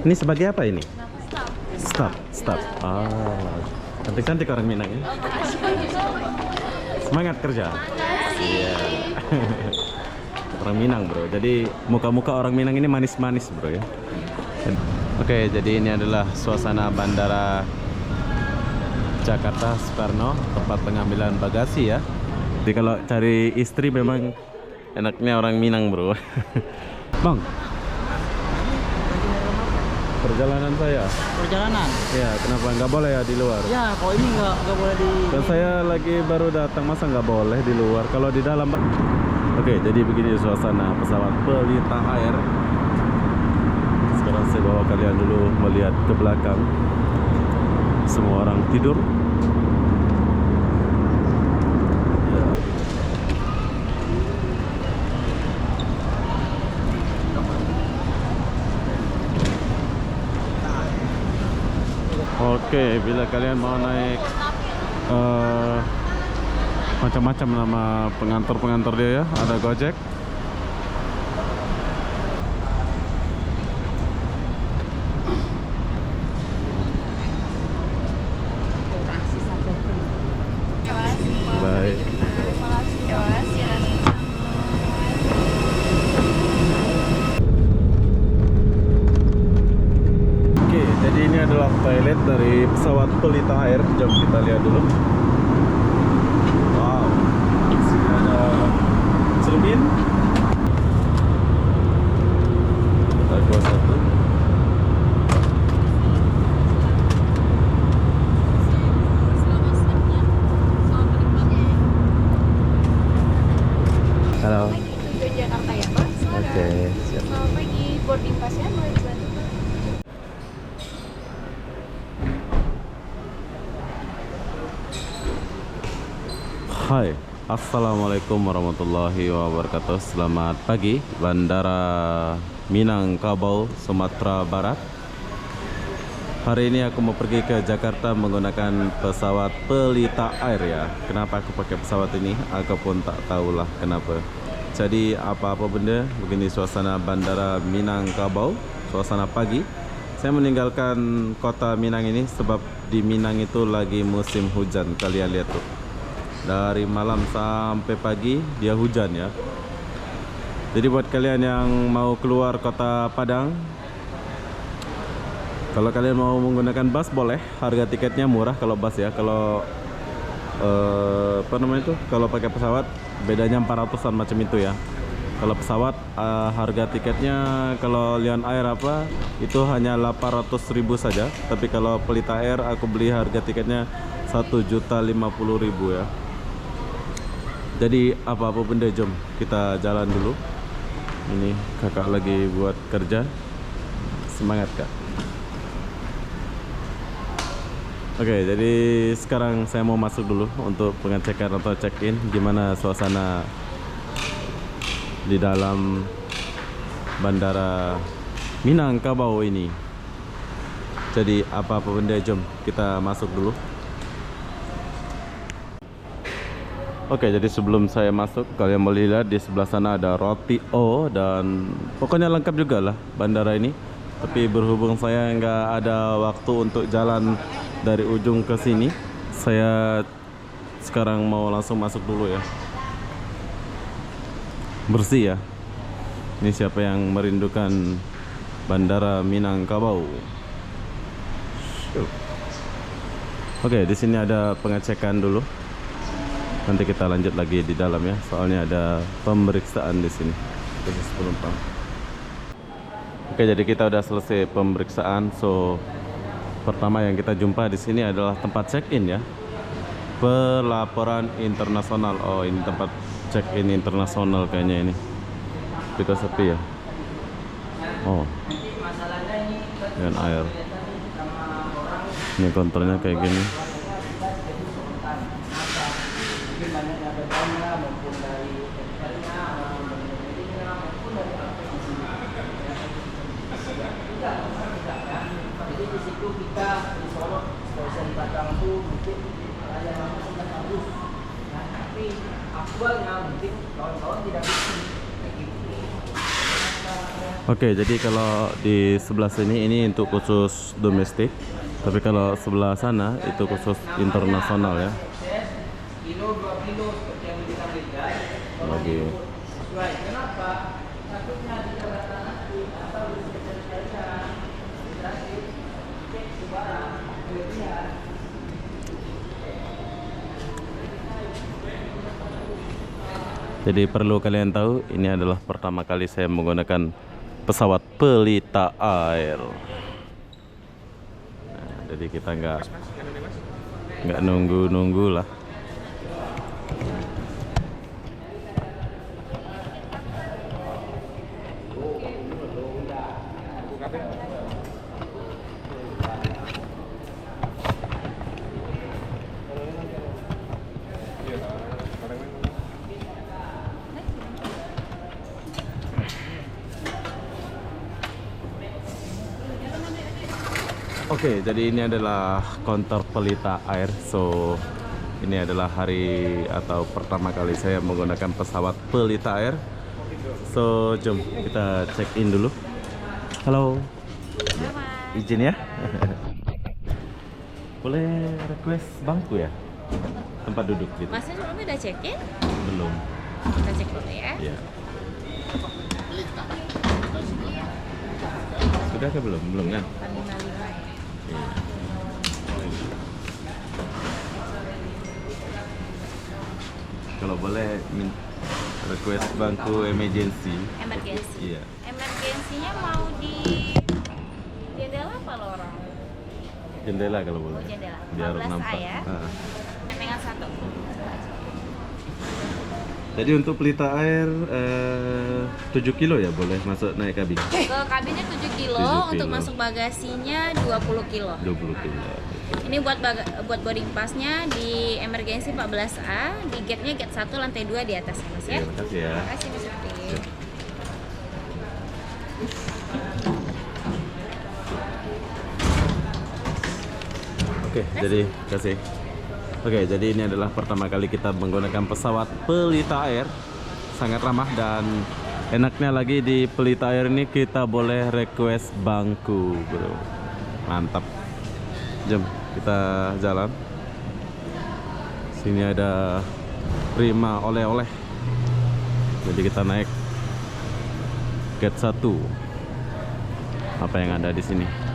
Ini sebagai apa ini? Staff. Ah, cantik-cantik orang Minang ya. Semangat kerja. Iya. Orang Minang bro. Jadi muka-muka orang Minang ini manis-manis bro ya. Oke, jadi ini adalah suasana bandara Jakarta Soekarno, tempat pengambilan bagasi ya. Jadi kalau cari istri memang enaknya orang Minang bro. Bang, perjalanan saya. Perjalanan? Ya, kenapa nggak boleh ya di luar? Ya, kalau ini nggak boleh di. Dan saya lagi baru datang, masa nggak boleh di luar? Kalau di dalam. Oke, jadi begini suasana pesawat Pelita Air. Sekarang saya bawa kalian dulu melihat ke belakang. Semua orang tidur. Oke, bila kalian mau naik macam-macam nama pengantar-pengantar dia ya, ada Gojek. Baik. Oke, jadi ini adalah toilet dari pesawat Pelita Air. Jom kita lihat dulu. Wow, di sini ada cermin. Ada satu. Halo. Tujuan Jakarta ya Pak? Oke, siap. Selamat pagi, boarding pass-nya boleh dibantu Pak? Hai, assalamualaikum warahmatullahi wabarakatuh. Selamat pagi, Bandara Minangkabau, Sumatera Barat. Hari ini aku mau pergi ke Jakarta menggunakan pesawat Pelita Air ya. Kenapa aku pakai pesawat ini? Aku pun tak tahulah kenapa. Jadi apa-apa benda, begini suasana Bandara Minangkabau, suasana pagi. Saya meninggalkan kota Minang ini sebab di Minang itu lagi musim hujan. Kalian lihat tuh. Dari malam sampai pagi dia hujan ya. Jadi buat kalian yang mau keluar kota Padang, kalau kalian mau menggunakan bus boleh, harga tiketnya murah kalau bus ya. Kalau apa namanya itu? Kalau pakai pesawat bedanya 400-an macam itu ya. Kalau pesawat harga tiketnya kalau Lion Air apa itu hanya 800.000 saja. Tapi kalau Pelita Air aku beli harga tiketnya 1.050.000 ya. Jadi apa-apa benda jom kita jalan dulu. Ini kakak lagi buat kerja. Semangat kak. Oke, jadi sekarang saya mau masuk dulu untuk pengecekan atau check-in. Gimana suasana di dalam Bandara Minangkabau ini. Jadi apa-apa benda jom kita masuk dulu. Oke, jadi sebelum saya masuk, kalian boleh lihat di sebelah sana ada roti O dan pokoknya lengkap juga lah bandara ini. Tapi berhubung saya nggak ada waktu untuk jalan dari ujung ke sini, saya sekarang mau langsung masuk dulu ya. Bersih ya. Ini siapa yang merindukan Bandara Minangkabau? Oke, di sini ada pengecekan dulu. Nanti kita lanjut lagi di dalam ya, soalnya ada pemeriksaan di sini khusus penumpang. Oke, jadi kita udah selesai pemeriksaan. So, pertama yang kita jumpa di sini adalah tempat check-in ya. Pelaporan internasional. Oh, ini tempat check-in internasional kayaknya ini. Kita sepi ya. Oh, dengan air. Ini kontrolnya kayak gini. Jadi di situ kita di Solo, stasiun Batang itu mungkin layanan sangat bagus. Nah, tapi aktualnya mungkin kawan-kawan tidak bisa kayak gitu. Oke, jadi kalau di sebelah sini ini untuk khusus domestik, tapi kalau sebelah sana itu khusus internasional ya. Kilo 2 kilo seperti yang kita berikan. Lagi. Sesuai. Kenapa? Takutnya di keberatan nanti atau di spesialisasikan gratis cek barang kelebihan. Jadi perlu kalian tahu, ini adalah pertama kali saya menggunakan pesawat pelita air. Nah, jadi kita nggak nunggu-nunggu lah. Oke, jadi ini adalah konter pelita air. So, ini adalah hari atau pertama kali saya menggunakan pesawat pelita air. So, jom kita check in dulu. Halo. Izin ya. Boleh request bangku ya? Tempat duduk gitu. Masnya sebelumnya udah check-in? Belum. Kita cek dulu ya. Iya. Sudah ke belum? Belum kan? 55 ya. Iya. Kalau boleh request bangku emergency. Emergency. Iya. Emergensinya mau di jendela apa lorong? Jendela kalau boleh. Oh, jendela. Biar 15A nampak. ya. Ah. Dengan 1. Jadi untuk pelita air 7 kilo ya boleh masuk naik kabin. Ke kabinnya 7 kilo, 7 untuk kilo. masuk bagasinya 20 kilo. 20 kilo. Ini buat boarding passnya di emergency 14A, di gate-nya gate 1 lantai 2 di atas ya, Mas ya. Terima kasih ya. Terima kasih Mas Rudi. Oke, jadi kasih. Oke, jadi ini adalah pertama kali kita menggunakan pesawat pelita air. Sangat ramah dan enaknya lagi di pelita air ini kita boleh request bangku, bro. Mantap. Jom kita jalan. Sini ada prima oleh-oleh. Jadi kita naik gate 1. Apa yang ada di sini?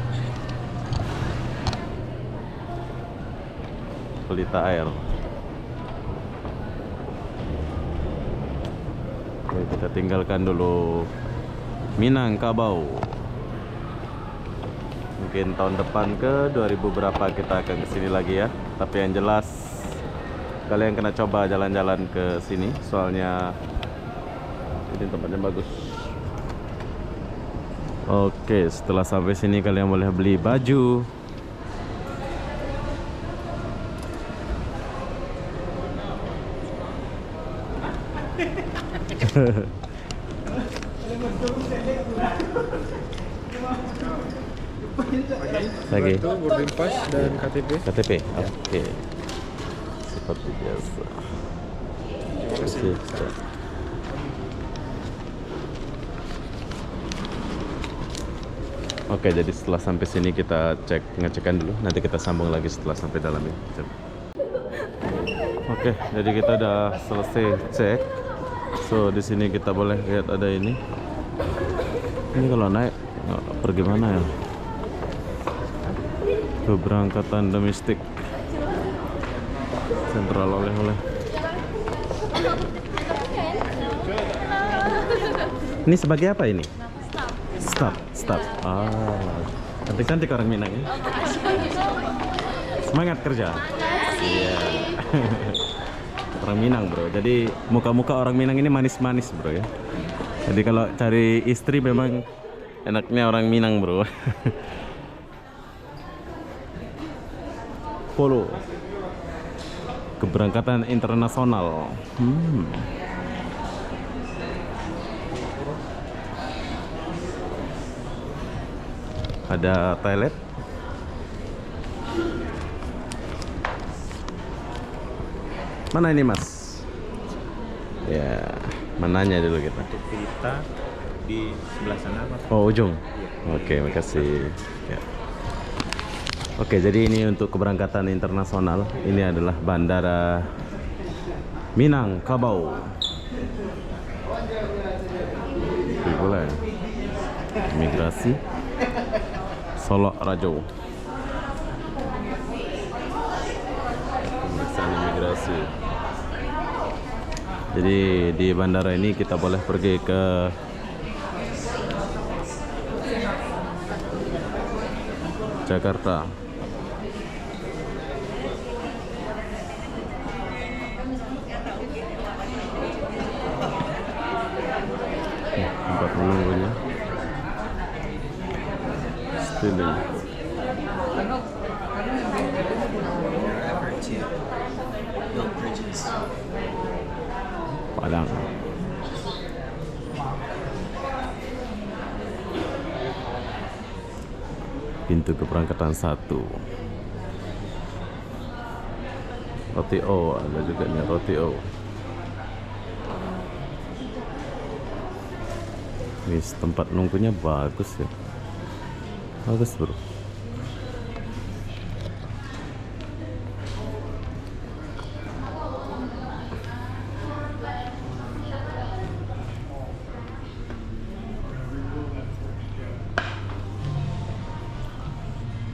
Pelita air. Oke, kita tinggalkan dulu Minangkabau. Mungkin tahun depan ke 2000 berapa kita akan kesini lagi ya. Tapi yang jelas kalian kena coba jalan-jalan ke sini, soalnya ini tempatnya bagus. Oke, setelah sampai sini kalian boleh beli baju. Lagi Itu boarding pass dan KTP. KTP. Oke. Seperti biasa. Terima kasih. Oke, jadi setelah sampai sini kita ngecekan dulu. Nanti kita sambung lagi setelah sampai dalam ya. Oke, jadi kita udah selesai cek. So di sini kita boleh lihat ada ini. Ini kalau naik pergi mana ya? Keberangkatan domestik. Sentral oleh-oleh. Ini sebagai apa ini? Stop. Cantik-cantik orang Minang ya. Semangat kerja. Iya. Orang Minang, bro. Jadi muka-muka orang Minang ini manis-manis, bro ya. Jadi kalau cari istri memang enaknya orang Minang, bro. Polo. Keberangkatan internasional. Ada toilet. Mana ini, Mas? Ya, menanya dulu kita. Untuk pelita di sebelah sana Pak. Oh, ujung. Oke, makasih. Ya. Oke, jadi ini untuk keberangkatan internasional. Ini adalah Bandara Minangkabau. Ini boleh. Imigrasi Solok Rajo. Pemeriksaan imigrasi. Jadi di bandara ini kita boleh pergi ke Jakarta. Tempat menunggunya. Stealing. Padang. Pintu keberangkatan 1. Roti O ada juga nih, roti O. Ini tempat nunggunya bagus ya. Bagus bro.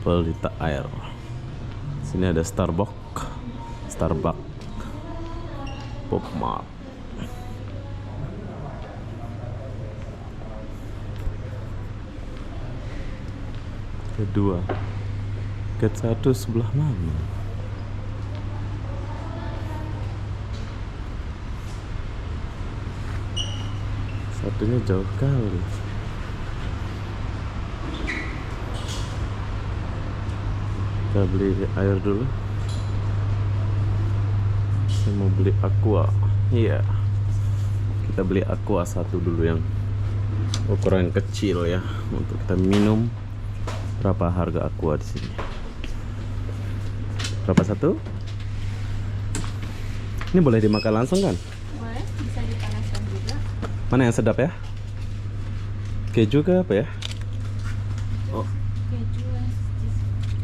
Pelita air. Sini ada Starbucks, Pop Mart. Kedua, gate 1 sebelah mana? Satunya jauh kali. Kita beli air dulu. Saya mau beli aqua. Iya. Kita beli aqua 1 dulu yang ukuran kecil ya, untuk kita minum. Berapa harga aqua di sini? Berapa satu? Ini boleh dimakan langsung kan? Boleh, bisa dipanaskan juga. Mana yang sedap ya? Keju ke apa ya? Oh. Keju.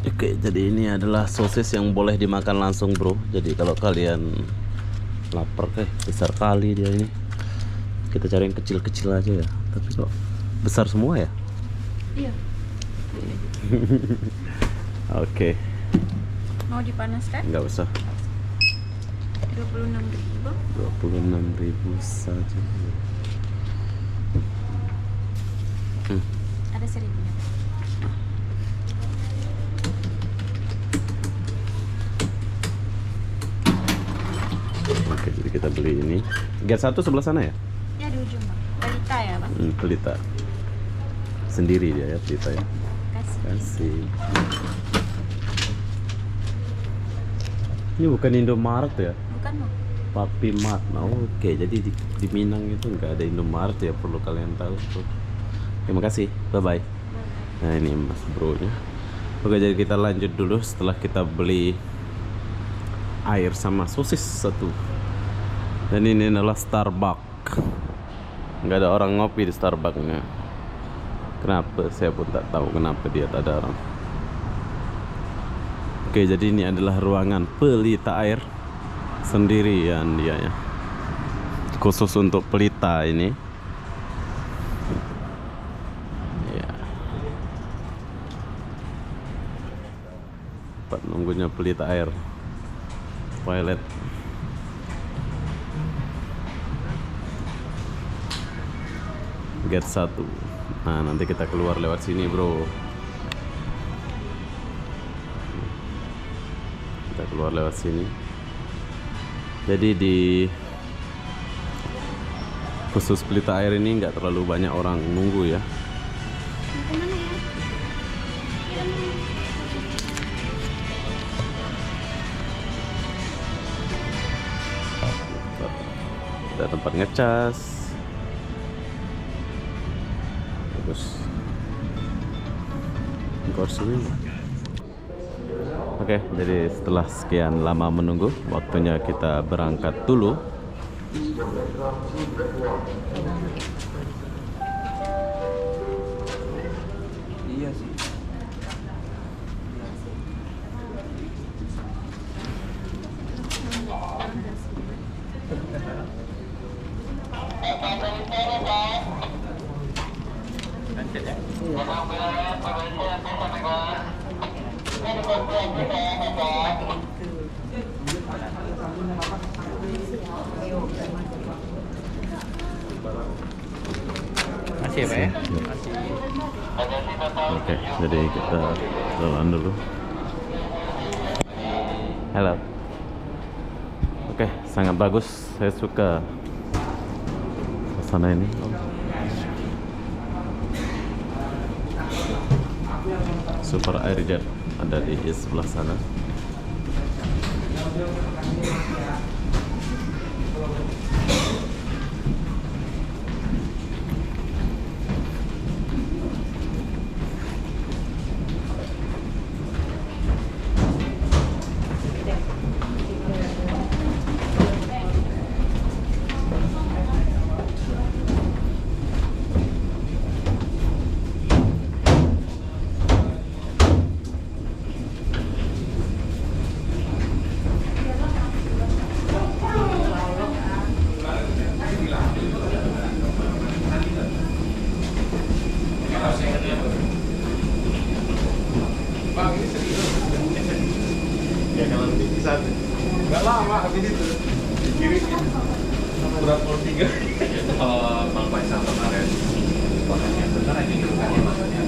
Oke, jadi ini adalah sosis yang boleh dimakan langsung bro. Jadi kalau kalian lapar besar kali dia ini, kita cari yang kecil-kecil aja ya. Tapi kok besar semua ya? Iya. Oke. Mau dipanaskan? Nggak usah. 26.000. 26.000 saja. Ada 1.000-nya. Oke, jadi kita beli ini. Gate 1 sebelah sana ya? Ya di ujung bang. Pelita ya bang. Pelita. Sendiri dia ya, pelita ya. Kasih. Ini bukan Indomaret ya? Bukan bang. Papi Mart. Nah, oke, jadi di Minang itu nggak ada Indomaret ya, perlu kalian tahu tuh. Terima kasih, bye bye. Nah ini mas bro nya. Oke, jadi kita lanjut dulu setelah kita beli air sama sosis 1. Dan ini adalah Starbucks. Nggak ada orang ngopi di Starbucksnya. Kenapa? Saya pun tak tahu kenapa dia tak ada orang. Oke, jadi ini adalah ruangan pelita air sendirian dia ya. Khusus untuk pelita ini. Ya. Tempat nunggunya pelita air. Toilet. Gate 1. Nah, nanti kita keluar lewat sini, bro. Kita keluar lewat sini. Jadi di khusus pelita air ini nggak terlalu banyak orang nunggu ya. Kemana ya? Ada tempat ngecas. Terus kursi. Oke, jadi setelah sekian lama menunggu, waktunya kita berangkat dulu. Masih ya Pak ya? Oke, jadi kita jalan dulu. Halo. Oke, sangat bagus. Saya suka suasana ini. Super Airjet ada di sebelah sana. Enggak lama habis itu dikirim surat 3 kalau Bang Faisal kemarin posisinya benar aja gitu kan ya maksudnya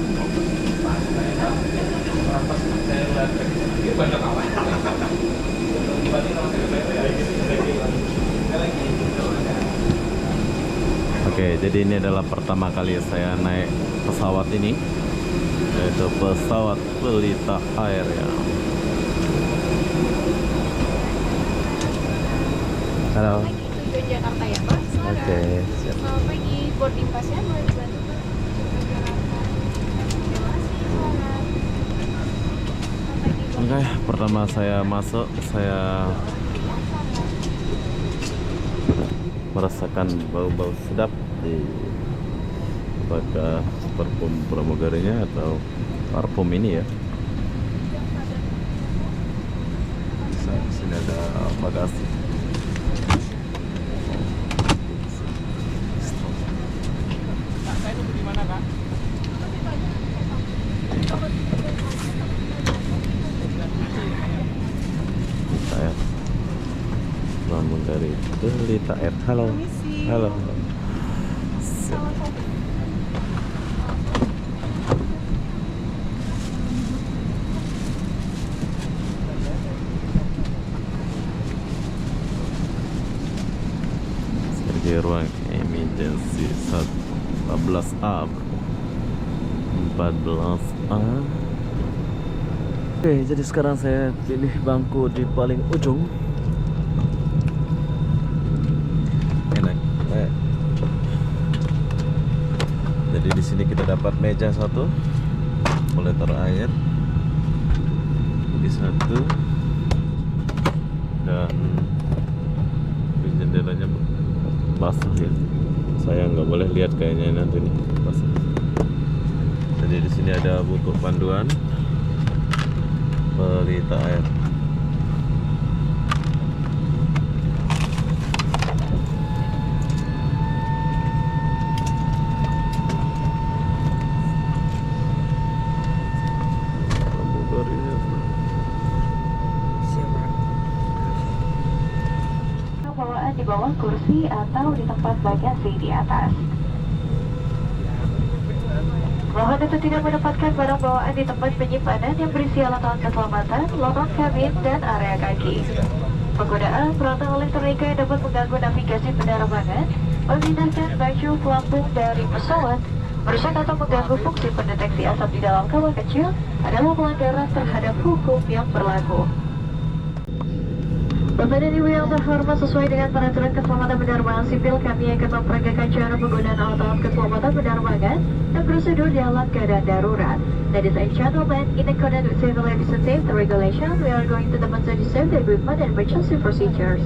pas saya lihat dia banyak kawan dibanding sama saya lagi Oke, jadi ini adalah pertama kali saya naik pesawat ini, yaitu pesawat Pelita Air ya. Halo. Pagi tujuan Jakarta ya Pak. Oke, siap. Selamat pagi. Boarding pass-nya boleh dibantu Pak. Terima kasih. Selamat. Oke, pertama saya masuk, saya merasakan bau-bau sedap di apakah parfum pramugarinya atau parfum ini ya. Di sini ada bagasi. saya nunggu di mana Kak? Saya pramugari Pelita Air. Halo. Halo. Siap. Di ruang emergency 14A 14A. Oke, jadi sekarang saya pilih bangku di paling ujung. Enak. Jadi di sini kita dapat meja satu, boleh taruh air di satu, dan di jendelanya basah ya. Saya nggak boleh lihat kayaknya nanti nih basah. Jadi di sini ada buku panduan Pelita Air. Bawaan di bawah kursi atau di tempat bagasi di atas. Mohon untuk tidak mendapatkan barang bawaan di tempat penyimpanan yang berisi alat-alat keselamatan, lorong kabin, dan area kaki. Penggunaan peralatan elektronika yang dapat mengganggu navigasi penerbangan, memindahkan baju pelampung dari pesawat, merusak atau mengganggu fungsi pendeteksi asap di dalam kawah kecil adalah pelanggaran terhadap hukum yang berlaku. Bapak dan Ibu yang terhormat, sesuai dengan peraturan keselamatan penerbangan sipil, kami akan memperagakan cara penggunaan alat-alat keselamatan penerbangan dan prosedur dalam keadaan darurat. Ladies and gentlemen, in accordance with civil aviation safety regulations, we are going to demonstrate the safety equipment and emergency procedures.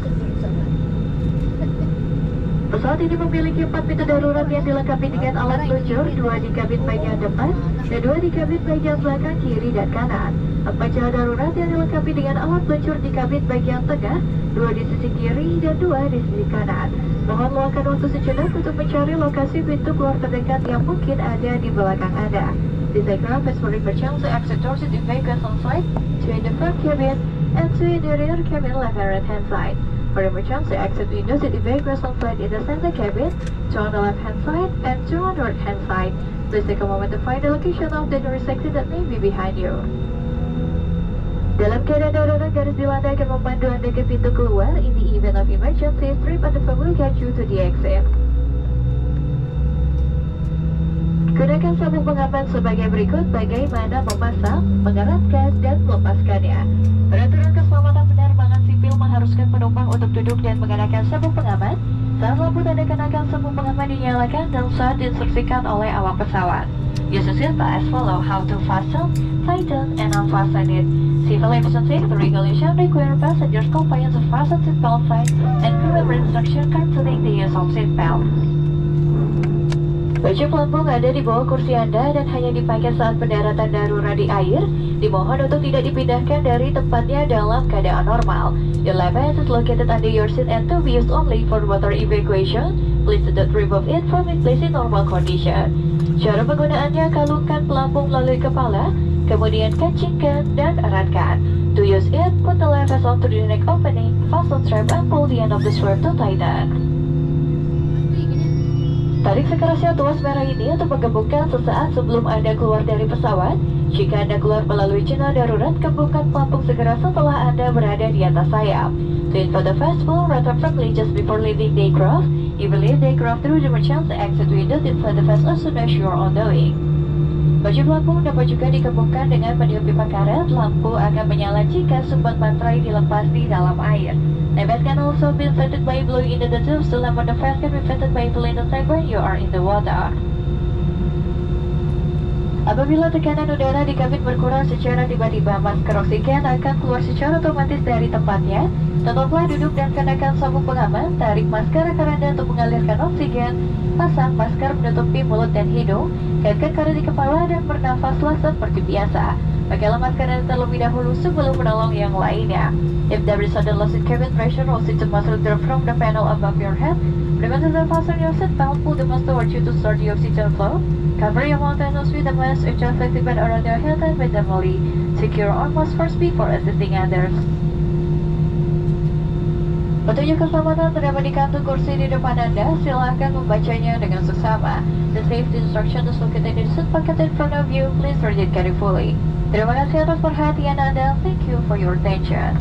Pesawat ini memiliki 4 pintu darurat yang dilengkapi dengan alat luncur, 2 di kabin bagian depan dan 2 di kabin bagian belakang kiri dan kanan. Pecah darurat yang dilengkapi dengan alat peluncur di kabin bagian tengah, 2 di sisi kiri dan 2 di sisi kanan. Mohon luangkan waktu sejenak untuk mencari lokasi pintu keluar terdekat yang mungkin ada di belakang Anda. This aircraft has for emergency exit doors in the vehicles on site, 2 in the front cabin and 2 in the rear cabin left and right hand side. For emergency exit windows in the vehicles on site in the center cabin, 2 on the left hand side and 2 on the right hand side. Please take a moment to find the location of the nearest exit that may be behind you. Dalam keadaan darurat, garis di lantai akan memandu Anda ke pintu keluar. In the event of emergency, strip on the phone will get you to the exit. Gunakan sabuk pengaman sebagai berikut: bagaimana memasang, mengeratkan, dan melepaskannya. Peraturan keselamatan penerbangan sipil mengharuskan penumpang untuk duduk dan mengenakan sabuk pengaman saat lampu tanda kenakan sabuk pengaman dinyalakan dan saat diinstruksikan oleh awak pesawat. Use a seatbelt as follow: how to fasten, tighten, and unfasten it. Civil aviation safety regulation require passengers compliance to fasten seatbelt sign and remember instruction concerning the use of seatbelt. Baju pelampung ada di bawah kursi Anda dan hanya dipakai saat pendaratan darurat di air. Dimohon untuk tidak dipindahkan dari tempatnya dalam keadaan normal. Your life vest is located under your seat and to be used only for water evacuation. Please do not remove it from its place in normal condition. Cara penggunaannya: kalungkan pelampung melalui kepala, kemudian kancingkan dan eratkan. To use it, put the life vest onto the neck opening, fasten strap and pull the end of the strap to tighten. Tarik sekerasnya tuas merah ini untuk menggembungkan sesaat sebelum Anda keluar dari pesawat. Jika Anda keluar melalui zona darurat, gembungkan pelampung segera setelah Anda berada di atas sayap. To info the vest, pull rather firmly just before leaving the aircraft. You will leave the aircraft through the emergency exit windows inside the vest as soon as you are on the way. Baju pelampung dapat juga dikembangkan dengan meniup pipa karet. Lampu akan menyala jika sumbat baterai dilepas di dalam air. The vest can also be inflated by blowing into the tubes. The lamp on the vest can be inflated by pulling the tag when you are in the water. Apabila tekanan udara di kabin berkurang secara tiba-tiba, masker oksigen akan keluar secara otomatis dari tempatnya. Tetaplah duduk dan kenakan sabuk pengaman. Tarik masker agar Anda untuk mengalirkan oksigen. Pasang masker menutupi mulut dan hidung. Kaitkan karet di kepala dan bernafaslah seperti biasa. Pakailah masker Anda terlebih dahulu sebelum menolong yang lainnya. If there is sudden loss in cabin pressure, or to muscle drop from the panel above your head, prevent the fasten your seatbelt, pull the mask towards you to start the oxygen flow. Cover your mouth and nose with the mask, adjust the band around your head and minimally. Secure arm mask first before assisting others. Petunjuk keselamatan terdapat di kantung kursi di depan Anda. Silahkan membacanya dengan seksama. The safety instruction is located in the seat pocket in front of you. Please read it carefully. Terima kasih atas perhatian Anda. Thank you for your attention.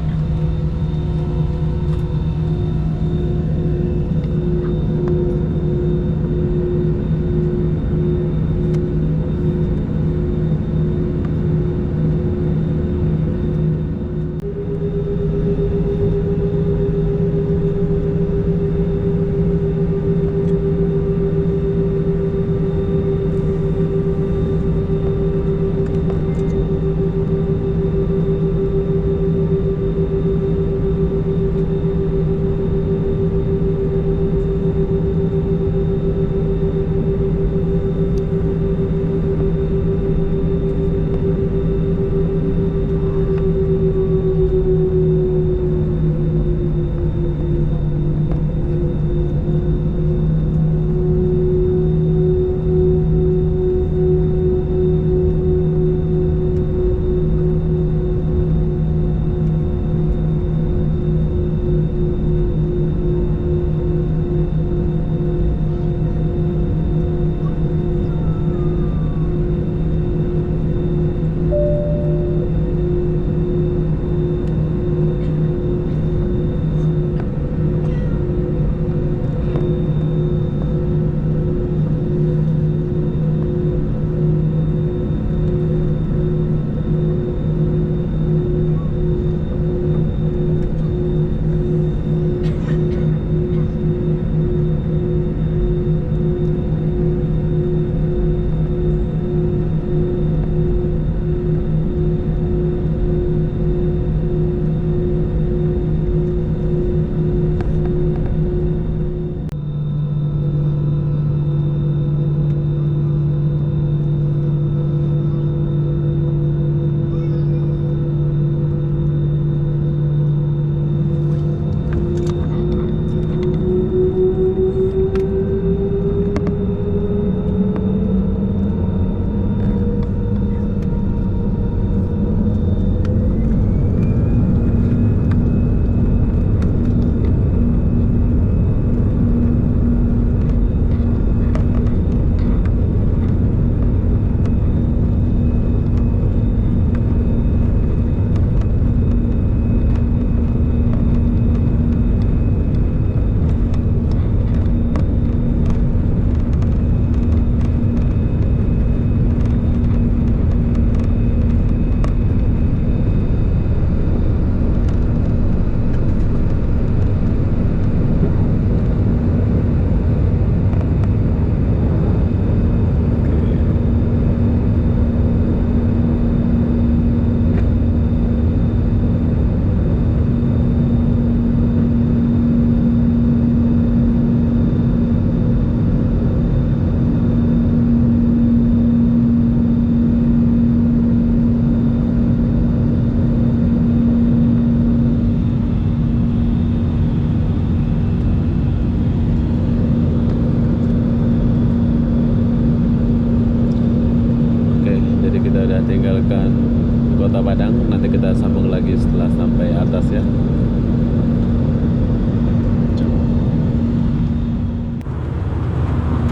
Kota Padang. Nanti kita sambung lagi setelah sampai atas ya.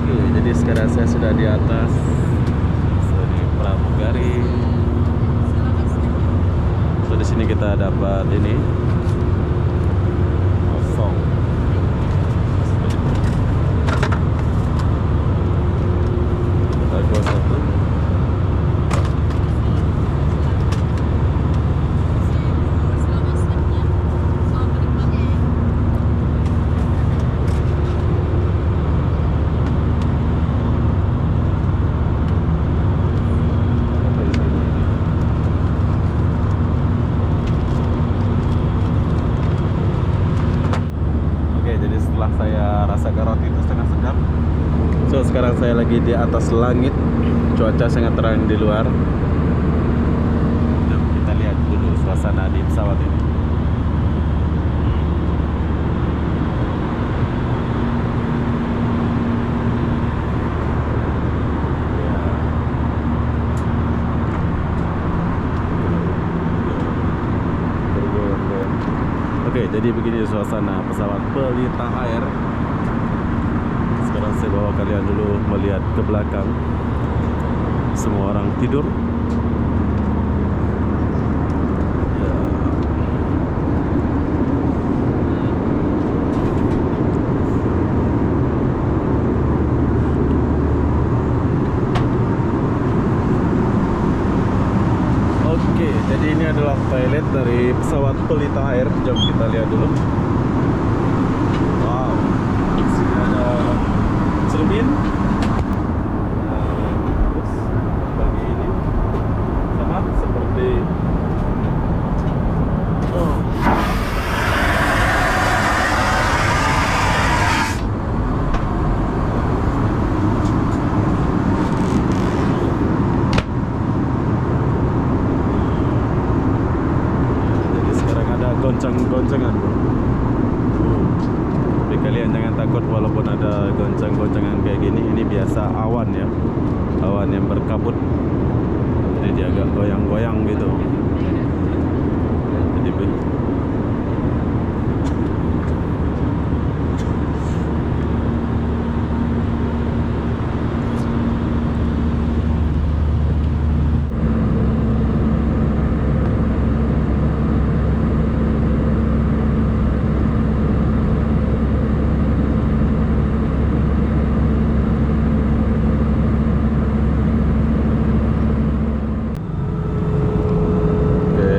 Oke, jadi sekarang saya sudah di atas. Di pramugari. So di sini kita dapat ini kosong. Kita satu. Saya rasakan roti itu setengah sedap. So sekarang saya lagi di atas langit, cuaca sangat terang di luar. Jom kita lihat dulu suasana di pesawat ini. Oke, jadi begini suasana pesawat Pelita Air. Sekarang saya bawa kalian dulu melihat ke belakang. Semua orang tidur. Ya. Oke, jadi ini adalah toilet dari pesawat Pelita Air. Jom kita lihat dulu. Wow, di sini ada cermin. Terus bagi ini sama seperti goncang-goncangan, bro. Tapi kalian jangan takut walaupun ada goncang-goncangan kayak gini. Ini biasa awan ya, awan yang berkabut. Jadi dia agak goyang-goyang gitu.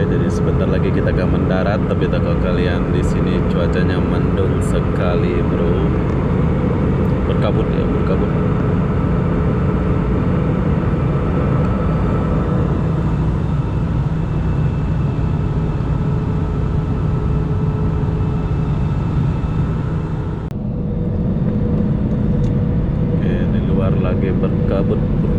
Jadi sebentar lagi kita akan mendarat, tapi tahu kalian di sini cuacanya mendung sekali, bro. Berkabut ya, berkabut. Oke, di luar lagi berkabut, bro.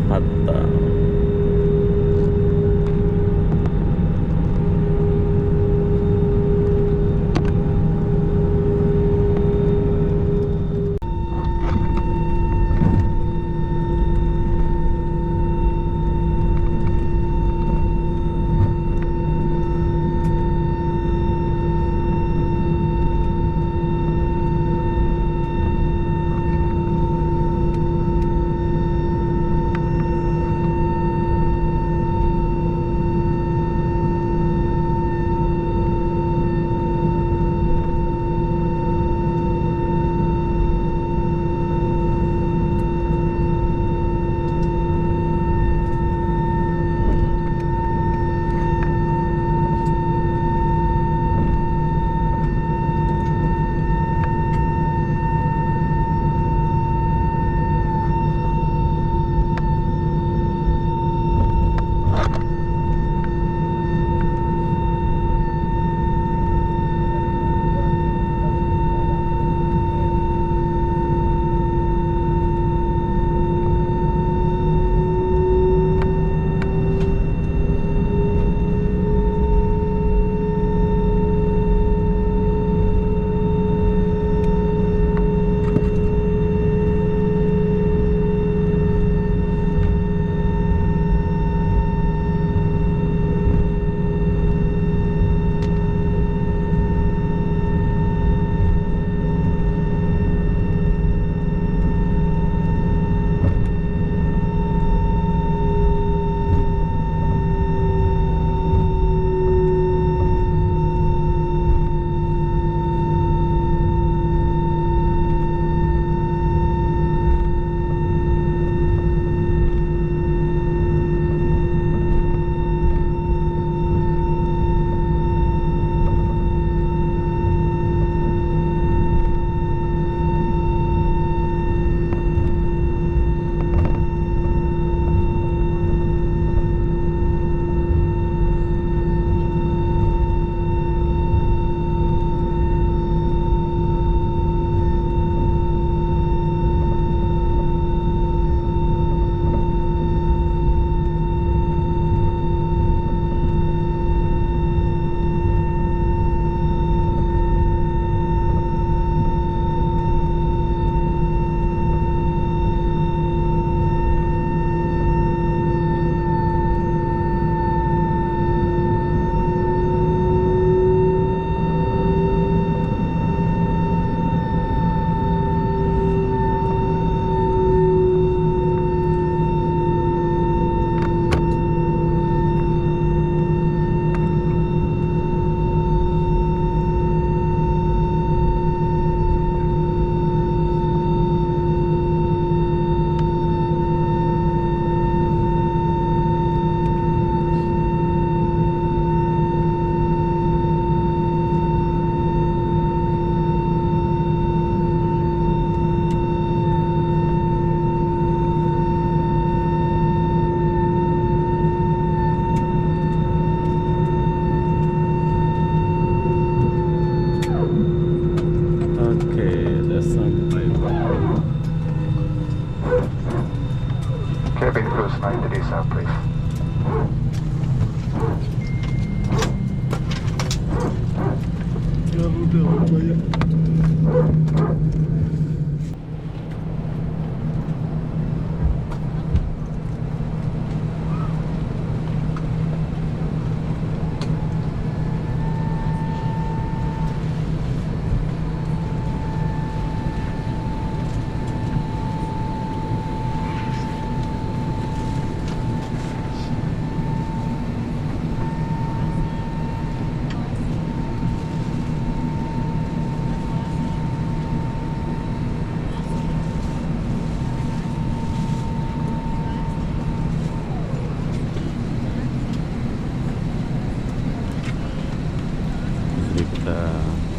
Hatta.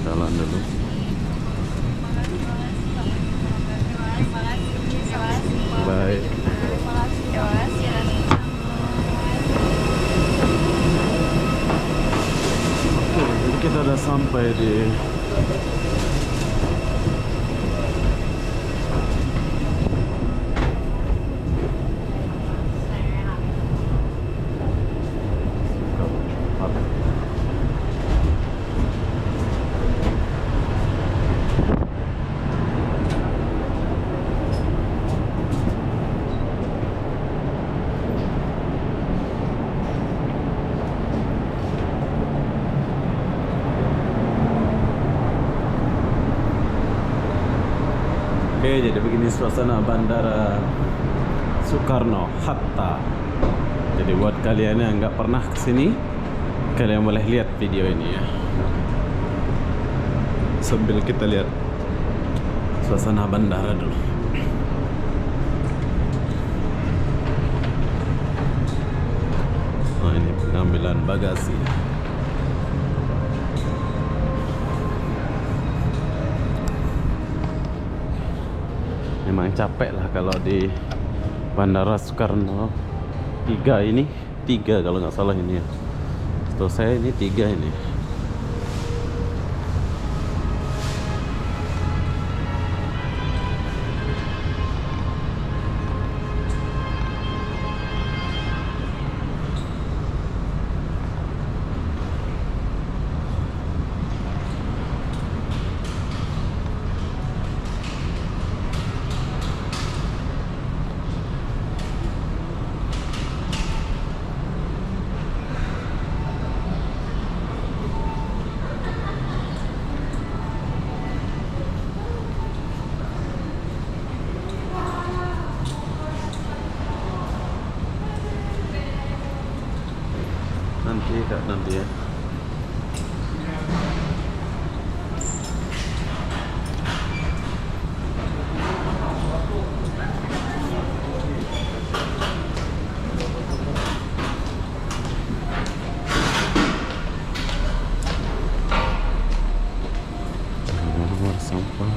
jalan dulu. Bye. Oke, jadi kita udah sampai di Jadi begini suasana Bandara Soekarno-Hatta. Jadi buat kalian yang nggak pernah kesini, kalian boleh lihat video ini ya. Sambil kita lihat suasana bandara dulu. Nah, ini pengambilan bagasi. Memang capek lah kalau di Bandara Soekarno 3 ini. 3 kalau nggak salah ini ya. Setahu saya ini 3 ini. Nanti ya. Nomor sampah.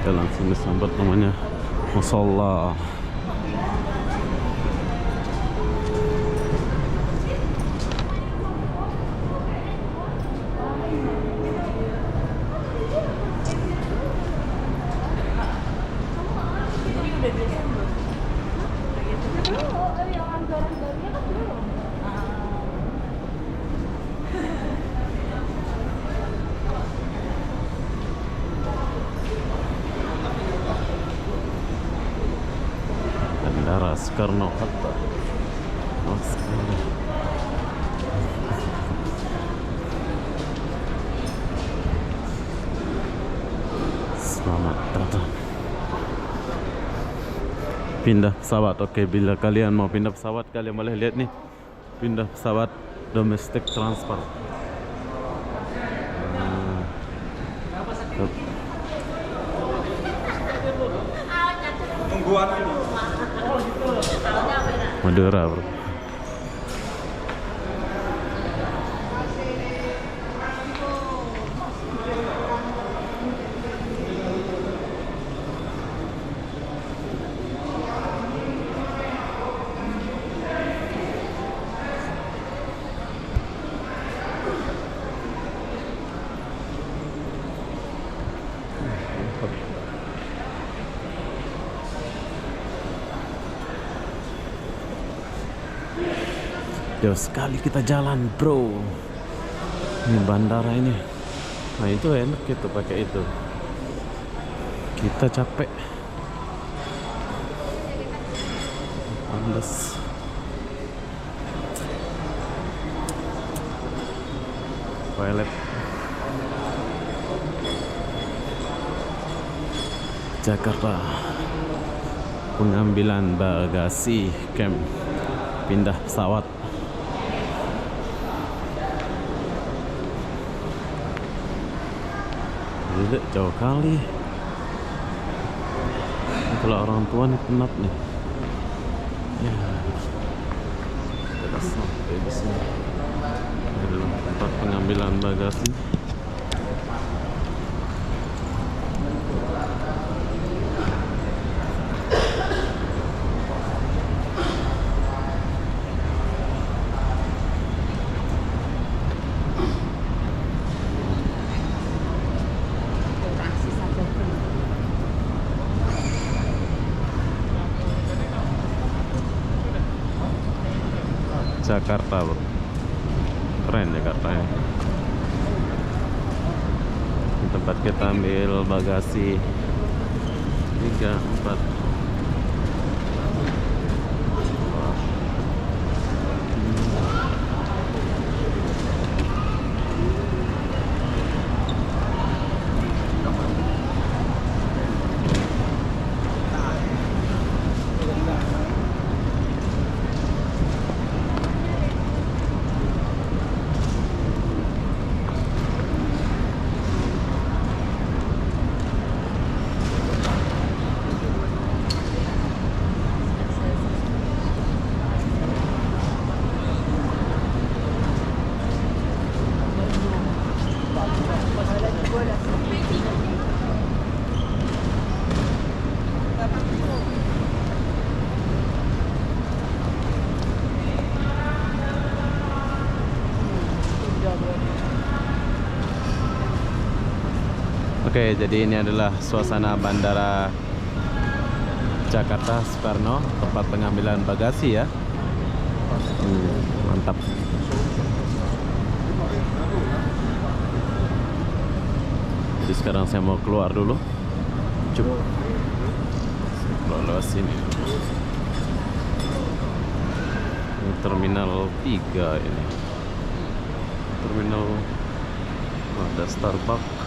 Kita langsung disambut namanya musola. Bandara Soekarno-Hatta. Oh, sekali. Selamat datang. Pindah pesawat. Oke, bila kalian mau pindah pesawat, kalian boleh lihat nih. Pindah pesawat domestic transfer. Madura, bro. Jauh sekali kita jalan, bro. Ini bandara ini. Nah, itu enak gitu pakai itu. Kita capek. Pantes. Toilet. Jakarta. Pengambilan bagasi camp. Pindah pesawat. Gila, jauh kali. Kalau orang tua nih penat nih. Ya, kita sampai di sini. Ini dulu tempat pengambilan bagasi. Jakarta bro. Keren Jakarta ya. Di tempat kita ambil bagasi 3, 4. Oke, jadi ini adalah suasana Bandara Jakarta Soekarno, tempat pengambilan bagasi ya. Mantap. Jadi sekarang saya mau keluar dulu. Coba keluar lewat sini. Ini Terminal 3 ini. Terminal ada Starbucks.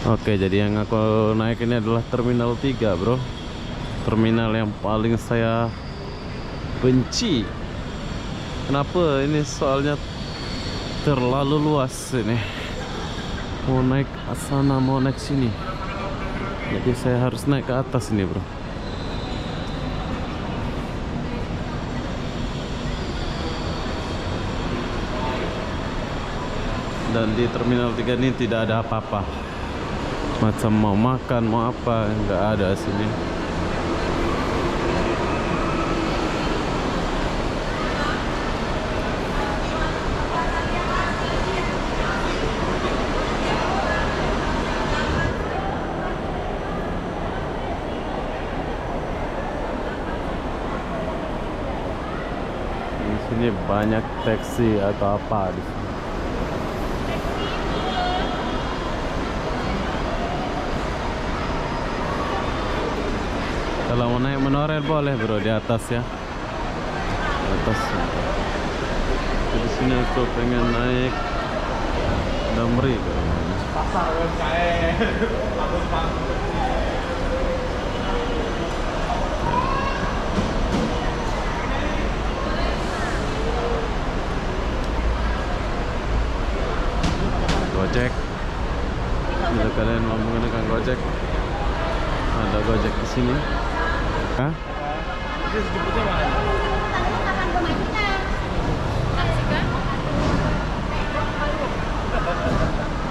Oke, jadi yang aku naik ini adalah Terminal 3 bro. Terminal yang paling saya benci. Kenapa? Ini soalnya terlalu luas ini. Mau naik sana, mau naik sini. Jadi saya harus naik ke atas ini bro. Dan di Terminal 3 ini tidak ada apa-apa. Macam mau makan, mau apa, nggak ada sini. Di sini banyak taksi atau apa di sini. Kalau mau naik monorail boleh bro, di atas ya. Di atas. Di sini aku pengen naik Damri. Pasar UMKM. Gojek. Bila kalian mau menggunakan Gojek, ada Gojek di sini. Hah? Jemputnya mana?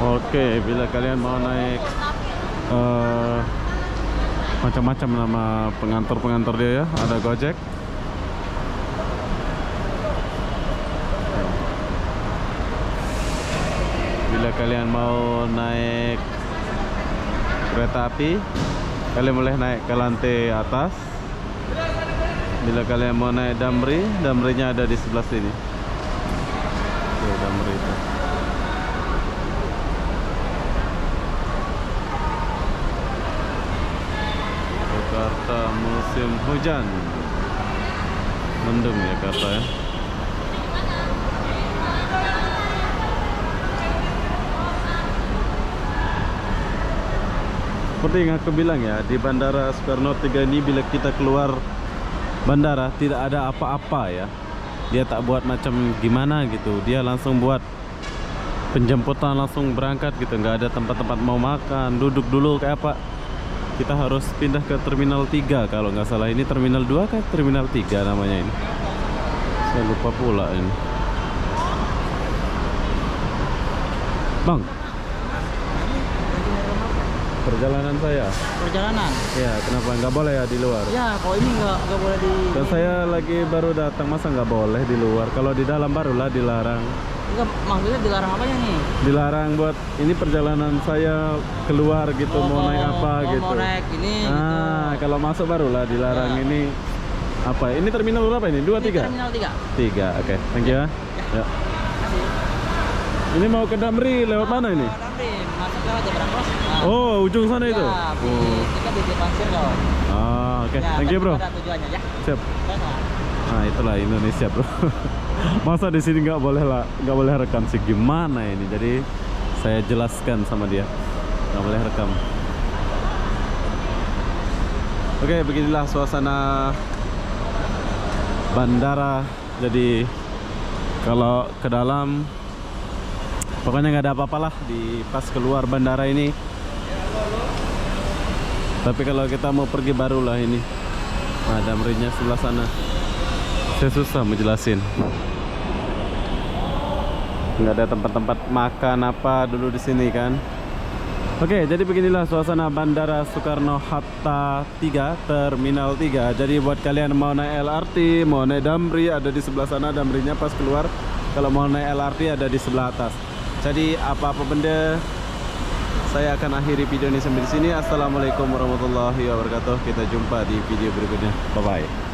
Oke, bila kalian mau naik macam-macam nama pengantar-pengantar dia ya, ada Gojek. Bila kalian mau naik kereta api, kalian boleh naik ke lantai atas. Bila kalian mau naik Damri, Damrinya ada di sebelah sini. Tuh, Damri itu. Jakarta musim hujan. Mendung Jakarta ya. Seperti yang aku bilang ya, di Bandara Soekarno 3 ini bila kita keluar bandara tidak ada apa-apa ya. Dia tak buat macam gimana gitu. Dia langsung buat penjemputan, langsung berangkat gitu. Nggak ada tempat-tempat mau makan, duduk dulu kayak apa. Kita harus pindah ke Terminal 3 kalau nggak salah. Ini Terminal 2 kan Terminal 3 namanya ini. Saya lupa pula ini. Bang, perjalanan saya. Perjalanan? Ya, kenapa nggak boleh ya di luar? Ya, kalau ini nggak boleh di. Dan saya lagi baru datang, masa nggak boleh di luar? Kalau di dalam barulah dilarang. Enggak, maksudnya dilarang apanya nih? Dilarang buat ini perjalanan saya keluar gitu, mau naik apa gitu. Mau naik ini. Nah, gitu. kalau masuk barulah dilarang Ya. ini. Apa? Ini terminal berapa ini? 2, 3? Terminal 3. 3, oke. Thank you ya. Ya. Ini mau ke Damri lewat mana ini? Damri, masuk lewat Jabara Cross. Oh, ujung sana itu? Kita di depan Sirgo. Ah, oke. Thank you, bro. Ada tujuannya ya. Siap. Sana. Nah, itulah Indonesia, bro. Masa di sini nggak boleh rekam sih, gimana ini? Jadi saya jelaskan sama dia, nggak boleh rekam. Oke, beginilah suasana bandara. Jadi kalau ke dalam pokoknya nggak ada apa-apalah di pas keluar bandara ini. Tapi kalau kita mau pergi barulah ini. Nah, Damrinya sebelah sana. Saya susah menjelasin. Nggak ada tempat-tempat makan apa dulu di sini kan. Oke, jadi beginilah suasana Bandara Soekarno-Hatta 3, Terminal 3. Jadi buat kalian mau naik LRT, mau naik Damri, ada di sebelah sana Damrinya pas keluar. Kalau mau naik LRT ada di sebelah atas. Jadi apa-apa benda, saya akan akhiri video ini sampai di sini. Assalamualaikum warahmatullahi wabarakatuh. Kita jumpa di video berikutnya. Bye bye.